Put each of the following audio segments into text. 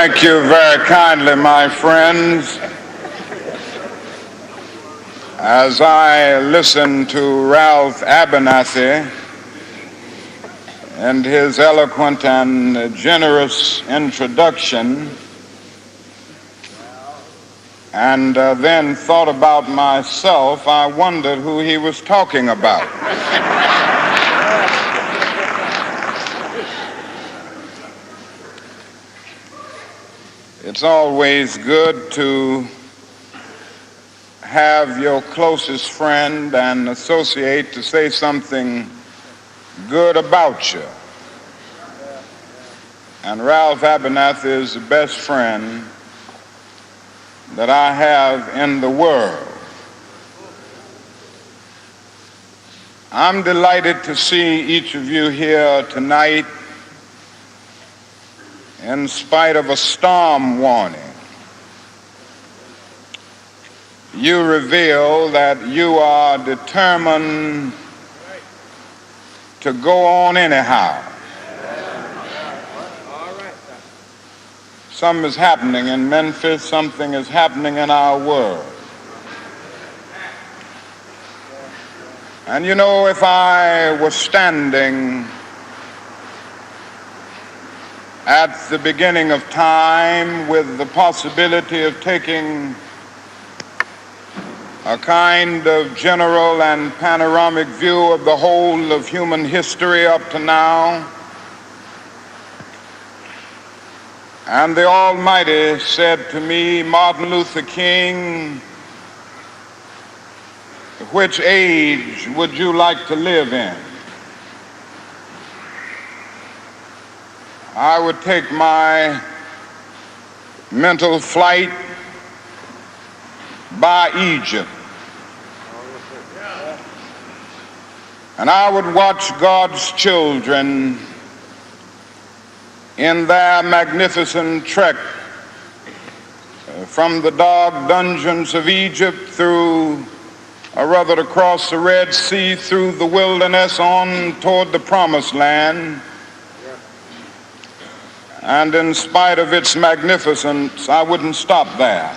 Thank you very kindly, my friends. As I listen to Ralph Abernathy and his eloquent and generous introduction, and then thought about myself, I wondered who he was talking about. It's always good to have your closest friend and associate to say something good about you. And Ralph Abernathy is the best friend that I have in the world. I'm delighted to see each of you here tonight in spite of a storm warning. You reveal that you are determined to go on anyhow. Something is happening in Memphis, something is happening in our world. And you know, if I was standing at the beginning of time with the possibility of taking a kind of general and panoramic view of the whole of human history up to now, and the Almighty said to me, Martin Luther King, which age would you like to live in? I would take my mental flight by Egypt. And I would watch God's children in their magnificent trek from the dark dungeons of Egypt through, or rather across the Red Sea, through the wilderness on toward the Promised Land. And in spite of its magnificence, I wouldn't stop there.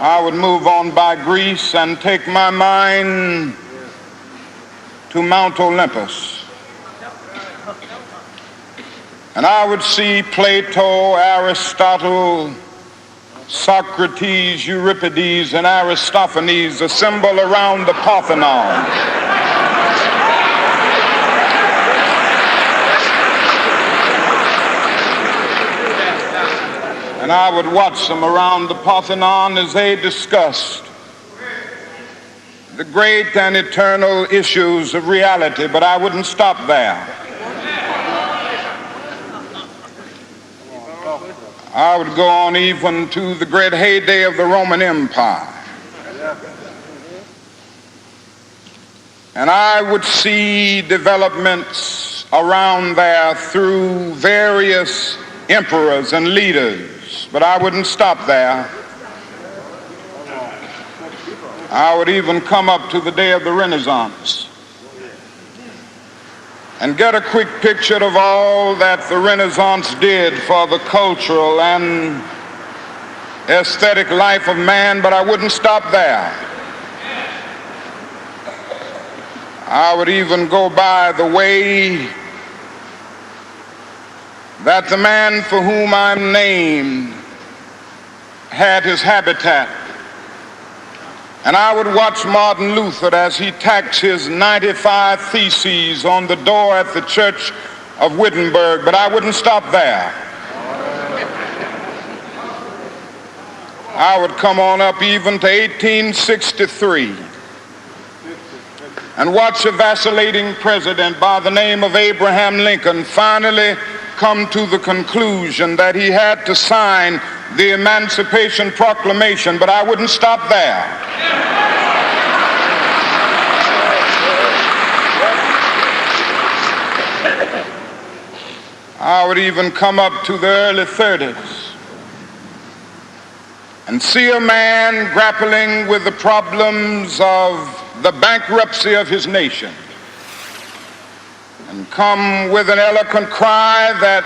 I would move on by Greece and take my mind to Mount Olympus. And I would see Plato, Aristotle, Socrates, Euripides, and Aristophanes assemble around the Parthenon. And I would watch them around the Parthenon as they discussed the great and eternal issues of reality, but I wouldn't stop there. I would go on even to the great heyday of the Roman Empire. And I would see developments around there through various emperors and leaders. But I wouldn't stop there. I would even come up to the day of the Renaissance and get a quick picture of all that the Renaissance did for the cultural and aesthetic life of man, but I wouldn't stop there. I would even go by the way that the man for whom I'm named had his habitat. And I would watch Martin Luther as he tacks his 95 Theses on the door at the Church of Wittenberg, but I wouldn't stop there. I would come on up even to 1863 and watch a vacillating president by the name of Abraham Lincoln finally come to the conclusion that he had to sign the Emancipation Proclamation, but I wouldn't stop there. I would even come up to the early 30s and see a man grappling with the problems of the bankruptcy of his nation. and come with an eloquent cry that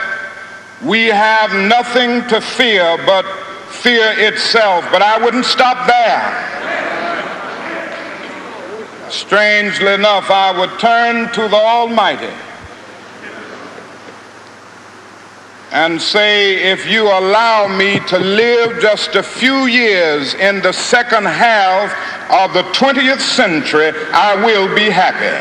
we have nothing to fear but fear itself. But I wouldn't stop there. Strangely enough, I would turn to the Almighty and say, if you allow me to live just a few years in the second half of the 20th century, I will be happy.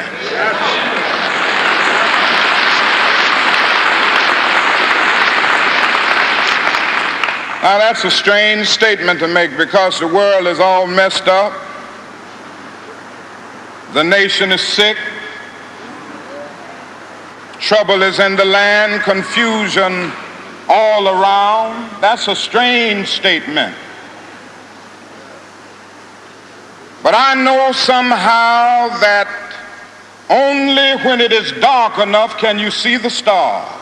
Now that's a strange statement to make because the world is all messed up. The nation is sick. Trouble is in the land, confusion all around. That's a strange statement. But I know somehow that only when it is dark enough can you see the stars.